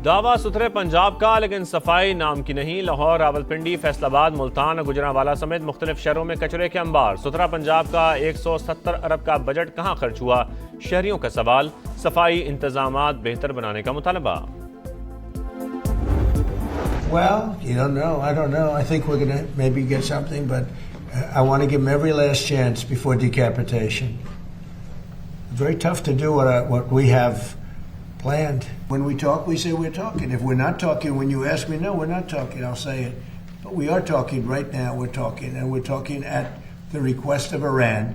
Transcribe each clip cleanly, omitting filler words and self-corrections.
दावा सुथरे पंजाब का, लेकिन सफाई नाम की नहीं। लाहौर, रावलपिंडी, फैसलाबाद, मुल्तान और गुजरांवाला समेत मुख्तलिफ शहरों में कचरे के अंबार। सुथरा पंजाब का 170 अरब का बजट कहाँ खर्च हुआ? शहरियों का सवाल। सफाई इंतजामात बेहतर बनाने का मुतालबा। Well, you don't know. I don't know. I think we're going to maybe get something, but I want to give them every last chance before decapitation. It's very tough to do what we have planned. When we talk, we say we're talking. If we're not talking, when you ask me, no, we're not talking, I'll say it. But we are talking right now. We're talking, and we're talking at the request of Iran.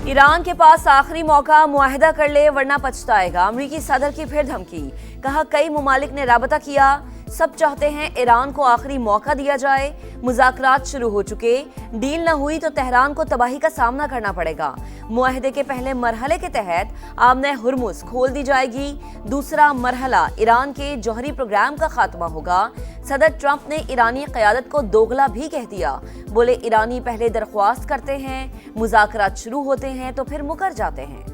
Iran के पास आखिरी मौका, मुआहिदा कर ले वरना पछताएगा। अमरीकी सदर की फिर धमकी। कहा कई मुमालिक ने राबता किया, सब चाहते हैं ईरान को आखिरी मौका दिया जाए। मुज़ाकरात शुरू हो चुके, डील न हुई तो तेहरान को तबाही का सामना करना पड़ेगा। मुआहिदे के पहले मरहले के तहत आमने हुर्मुज़ खोल दी जाएगी। दूसरा मरहला ईरान के जौहरी प्रोग्राम का खात्मा होगा। सदर ट्रंप ने ईरानी क़यादत को दोगला भी कह दिया। बोले ईरानी पहले दरख्वास्त करते हैं, मुज़ाकरात शुरू होते हैं तो फिर मुकर जाते हैं।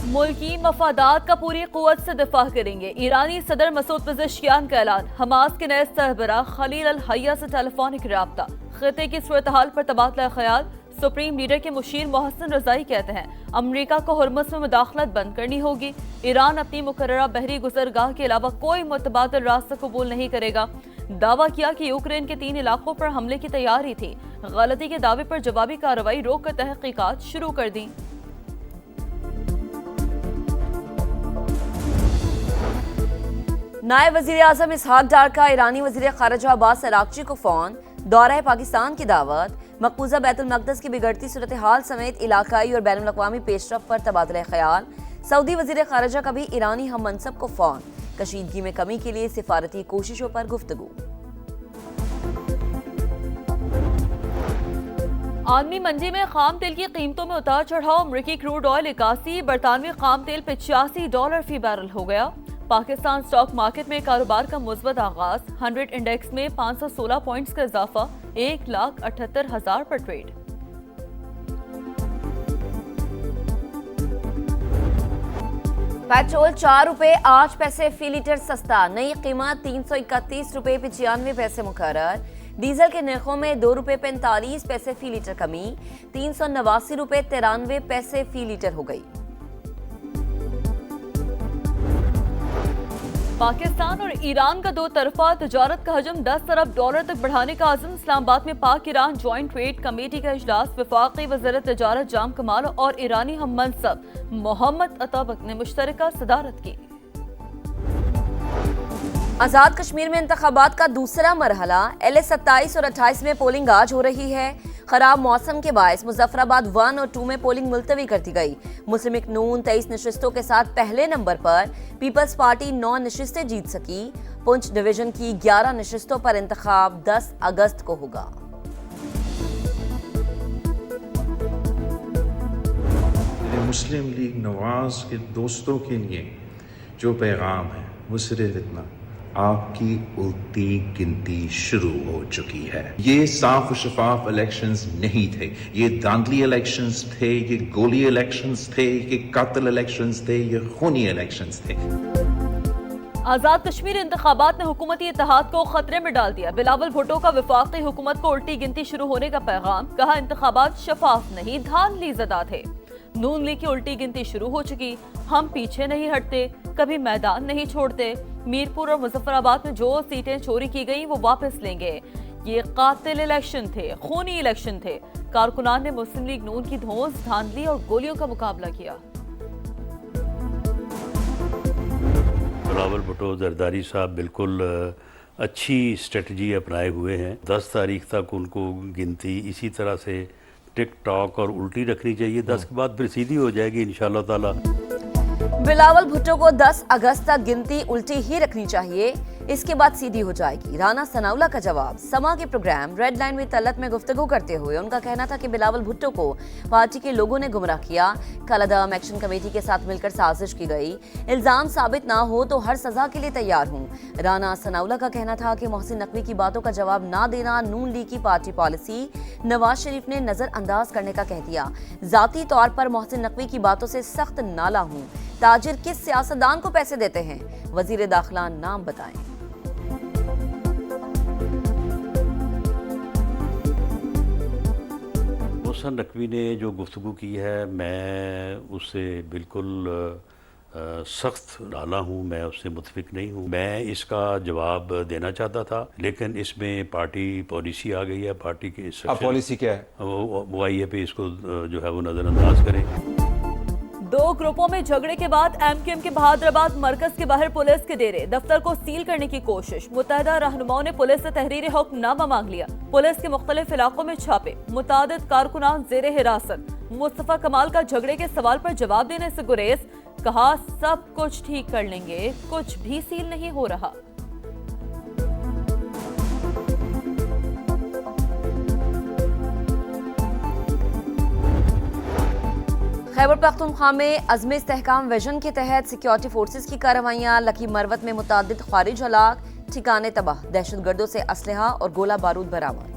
मुल्की मफादात का पूरी कुव्वत से दिफा करेंगे। ईरानी सदर मसूद पेज़ेश्कियान का ऐलान। हमास के नए सरबराह खलील अल हय्या से टेलीफोनिक रब्ता। खिते की सूरत-ए-हाल पर तबादला ख्याल। सुप्रीम लीडर के मुशीर मोहसिन रज़ाई कहते हैं अमरीका को हुर्मुज़ में मुदाखलत बंद करनी होगी। ईरान अपनी मुकर्ररा बहरी गुजरगाह के अलावा कोई मुतबादिल रास्ता कबूल नहीं करेगा। दावा किया कि यूक्रेन के 3 इलाकों पर हमले की तैयारी थी। गलती के दावे पर जवाबी कार्रवाई रोककर तहकीकात शुरू कर दी। नायब वज़ीर आज़म इसहाक डार का ईरानी वज़ीर ख़ारिजा अब्बास अराग़ची को फ़ोन। दौरा पाकिस्तान की दावत। मकबूजा बैतुल मक़दस की बिगड़ती सूरत हाल समेत इलाकाई और बैनुल अक़वामी पेशरफ़ पर तबादला ख़याल। सऊदी वज़ीर ख़ारिजा का भी ईरानी हम मनसब को फ़ोन। कशीदगी में कमी के लिए सिफारती कोशिशों पर गुफ्तगू। आलमी मंडी में खाम तेल की कीमतों में उतार चढ़ाव। अमरीकी क्रूड ऑयल 81, बरतानवी खाम तेल $85 फी बैरल हो गया। पाकिस्तान स्टॉक मार्केट में कारोबार का मुस्बत आगाज। 100 इंडेक्स में 516 पॉइंट्स का इजाफा, 1,78,000 पर ट्रेड। पेट्रोल 4 रुपए 8 पैसे फी लीटर सस्ता। नई कीमत 331 रुपए 95 पैसे मुकर्रर। डीजल के नरखों में 2 रुपए 45 पैसे फी लीटर कमी, 389 रुपए 93 पैसे फी लीटर हो गई। पाकिस्तान और ईरान का 2 तरफा तजारत का हजम $10 अरब तक बढ़ाने का आज़म। इस्लामाबाद में पाक ईरान जॉइंट ट्रेड कमेटी का इजलास। वफाकी वज़ीर तजारत जाम कमाल और ईरानी हम मनसब मोहम्मद अताबक ने मुश्तरका सदारत की। आज़ाद कश्मीर में इंतखाबात का दूसरा मरहला। LA 27 और 28 में पोलिंग आज हो रही है। खराब मौसम के बायस मुजफ्फराबाद 1 और 2 में पोलिंग मुलतवी कर दी गई। मुस्लिम लीग नून 23 नशिस्तों के साथ पहले नंबर पर। पीपल्स पार्टी 9 नशिस्तें जीत सकी। पुंछ डिवीजन की 11 नशिस्तों पर इंतखाब 10 अगस्त को होगा। मुस्लिम लीग नवाज के दोस्तों के लिए जो पैगाम है वो सिर्फ इतना, आपकी उल्टी गिनती शुरू हो चुकी है। ये साफ शफाफ इलेक्शंस नहीं थे, ये धांधली इलेक्शंस थे, ये गोली इलेक्शंस थे, ये कातिल इलेक्शंस थे, ये खूनी इलेक्शंस थे। आजाद कश्मीर इंतखाबात ने हुकूमती इत्तेहाद को खतरे में डाल दिया। बिलावल भुट्टो का वफाकी हुकूमत को उल्टी गिनती शुरू होने का पैगाम। कहा इंतखाबात शफाफ नहीं धांधली ज़दा थे। नून लीग की उल्टी गिनती शुरू हो चुकी। हम पीछे नहीं हटते, कभी मैदान नहीं छोड़ते। मीरपुर और मुजफ्फराबाद में जो सीटें चोरी की गई वो वापस लेंगे। ये कातिल इलेक्शन थे, खूनी इलेक्शन थे। कारकुनान ने मुस्लिम लीग नून की धौंस, धांधली और गोलियों का मुकाबला किया। बिलावल भुट्टो जरदारी साहब बिल्कुल अच्छी स्ट्रेटजी अपनाए हुए हैं। 10 तारीख तक उनको गिनती इसी तरह से टिक टॉक और उल्टी रखनी चाहिए। 10 के बाद फिर सीधी हो जाएगी इंशाअल्लाह ताला। बिलावल भुट्टो को 10 अगस्त तक गिनती उल्टी ही रखनी चाहिए। इसके बाद सीधी हो जाएगी। राना सनाउल्लाह का जवाब। समा के प्रोग्राम रेड लाइन में तलत में गुफ्तगू करते हुए उनका कहना था कि बिलावल भुट्टो को पार्टी के लोगों ने गुमराह किया। कलअदम एक्शन कमेटी के साथ मिलकर साजिश की गई। इल्जाम साबित ना हो तो हर सजा के लिए तैयार हूँ। राना सनाउल्लाह का कहना था कि मोहसिन नकवी की बातों का जवाब ना देना नून लीग की पार्टी पॉलिसी। नवाज शरीफ ने नजरअंदाज करने का कह दिया। जाती तौर पर मोहसिन नकवी की बातों से सख्त नाला हूँ। ताजिर किस सियासतदान को पैसे देते हैं? वजीर दाखिला नाम बताएं। मोहसिन नकवी ने जो गुफ्तगू की है, मैं उससे बिल्कुल सख्त नाला हूँ, मैं उससे मुतफिक नहीं हूँ। मैं इसका जवाब देना चाहता था, लेकिन इसमें पार्टी पॉलिसी आ गई है। पार्टी की अब पॉलिसी क्या है? वो आई है पे इसको जो है वो नज़रअंदाज करें। दो ग्रुपों में झगड़े के बाद एमक्यूएम के बहादुराबाद मरकज के बाहर पुलिस के डेरे दफ्तर को सील करने की कोशिश। मुत्तहदा रहनुमाओं ने पुलिस से तहरीर हुक्मनामा मांग लिया। पुलिस के मुख्तलिफ इलाकों में छापे। मुतादिद कारकुनान जेरे हिरासत। मुस्तफा कमाल का झगड़े के सवाल पर जवाब देने से गुरेज। कहा सब कुछ ठीक कर लेंगे, कुछ भी सील नहीं हो रहा। खैबर पख्तूनख्वा में अज़्म इस्तेहकाम विजन के तहत सिक्योरिटी फोर्सेस की कार्रवाइयां। लकी मरवत में मुतादिद खारिज हलाक, ठिकाने तबाह। दहशतगर्दों से असलहा और गोला बारूद बरामद।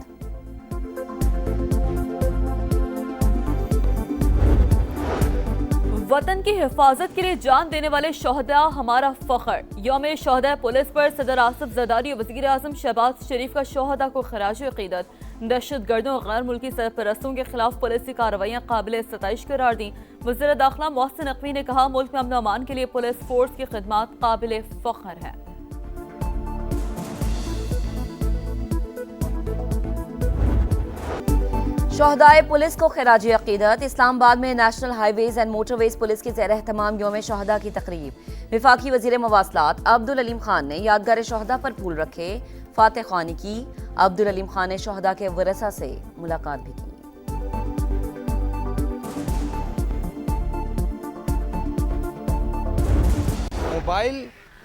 वतन की हिफाजत के लिए जान देने वाले शोहदा हमारा फख्र। यौम शोहदा पुलिस पर सदर आसिफ ज़रदारी और वज़ीर आज़म शहबाज शरीफ का शोहदा को खराज अक़ीदत। दहशतगर्दों और गैर मुल्की सरपरस्तों के खिलाफ पुलिस की कार्रवाइयाँ काबिल सताइश करार दी। वज़ीर दाखिला मोहसिन नकवी ने कहा मुल्क में अमन अमान के लिए पुलिस फोर्स की खिदमत काबिल फख्र है। शोहदाए पुलिस को खिराज अक़ीदत। इस्लामाबाद में national highways and motorways police के ज़ेर एहतमाम यौम शोहदा की तकरीब। विफाकी वज़ीर मवासलात अब्दुल अलीम खान ने यादगार शोहदा पर फूल रखे, फातह ख़्वानी की। अब्दुल अलीम खान ने शोहदा के वरसा से मुलाकात भी की। मोबाइल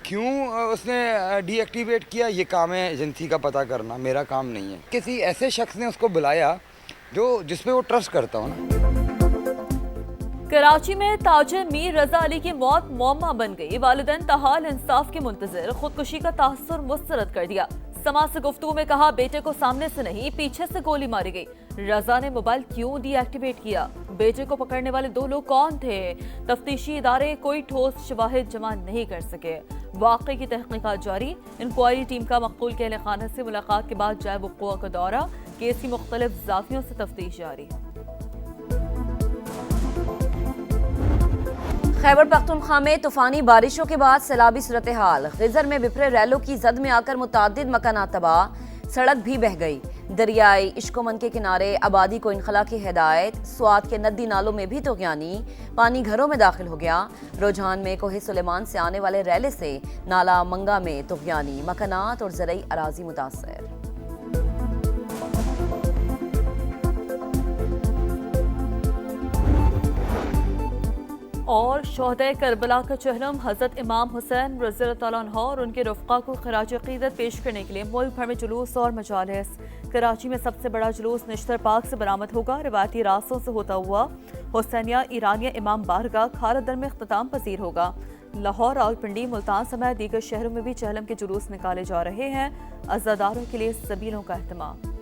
क्यों उसने डीएक्टिवेट किया, ये काम है एजेंसी का पता करना, मेरा काम नहीं है। किसी ऐसे शख्स ने उसको बुलाया जिस पे वो ट्रस्ट करता हूँ ना। कराची में ताजिर मीर रजा अली की मौत मौमा बन गई। वालिदैन तहाल इंसाफ के मुंतजिर। खुदकुशी का तासुर मुस्तरद कर दिया। समा से गुफ्तगू में कहा बेटे को सामने से नहीं पीछे से गोली मारी गई। रजा ने मोबाइल क्यों डीएक्टिवेट किया? बेटे को पकड़ने वाले दो लोग कौन थे? तफ्तीशी इदारे कोई ठोस शवाहिद जमा नहीं कर सके। वाक़े की तहकीकात जारी। इंक्वायरी टीम का मकतूल के अहले खाना से मुलाकात के बाद जाए वक़ुआ का दौरा। केस की मुख्तलिफ ज़ावियों से तफ्तीश जारी। खैबर पख्तूनख्वा में तूफानी बारिशों के बाद सैलाबी सूरत हाल। गिजर में बिफरे रैलों की जद में आकर मुतादिद मकानात तबाह। सड़क भी बह गई। दरियाई इश्कोमन के किनारे आबादी को इनखला की हिदायत। स्वात के नदी नालों में भी तुग़यानी। पानी घरों में दाखिल हो गया। रुझान में कोहे सुलेमान से आने वाले रैले से नाला मंगा में तुग़यानी। मकानात और ज़रई अराजी मुतासर। और शोहदा करबला का चहलम हज़रत इमाम हुसैन रज़ियल्लाहु अन्हु और उनके रफ़क़ा को खराज अक़ीदत पेश करने के लिए मुल्क भर में जुलूस और मजालिस। कराची में सबसे बड़ा जुलूस निश्तर पार्क से बरामद होगा। रिवायती रास्तों से होता हुआ हुसैनिया ईरानिया इमाम बारगाह खारदर में इख्तिताम पजीर होगा। लाहौर, रावलपिंडी, मुल्तान समेत दीगर शहरों में भी चहलम के जुलूस निकाले जा रहे हैं। अज़ादारों के लिए सबीलों का अहतमाम।